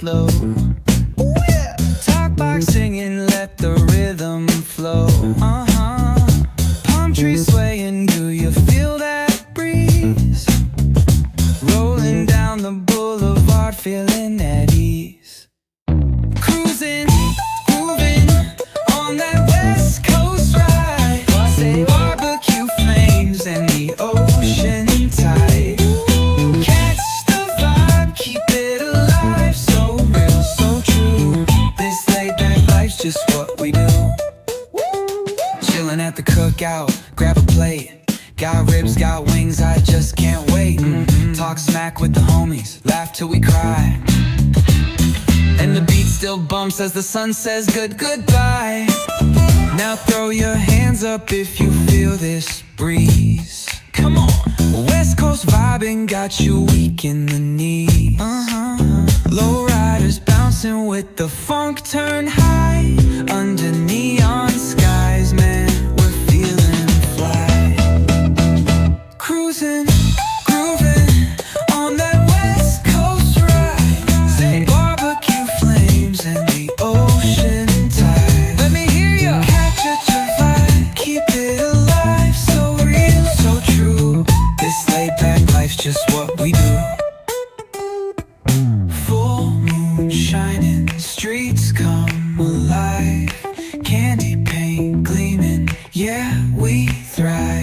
slow. Talk box singing, let the rhythm flow. Palm trees swaying, do you feel that breeze? Rolling down the boulevard, feeling at ease. Cruising, moving on that West Coast ride. Say barbecue flames and the ocean tide. Catch the vibe, keep it alive. So real, so true. This laid back life's just what we do. Chilling at the cookout, grab a plate. Got ribs, got wings, I just can't wait. Talk smack with the homies, laugh till we cry. And the beat still bumps as the sun says goodbye. Now throw your hands up if you feel this breeze. Come on. West Coast vibing got you weak in the knees. Low riders bouncing with the funk turn high. Under neon skies, man, we're feeling fly. Cruising, grooving on that West Coast ride. Say barbecue flames and the ocean tide. Let me hear ya. Catch your vibe, keep it alive. So real, so true. This laid back life's just what we do. Full moon shining, streets come alive. Candy paint gleaming, yeah, we thrive.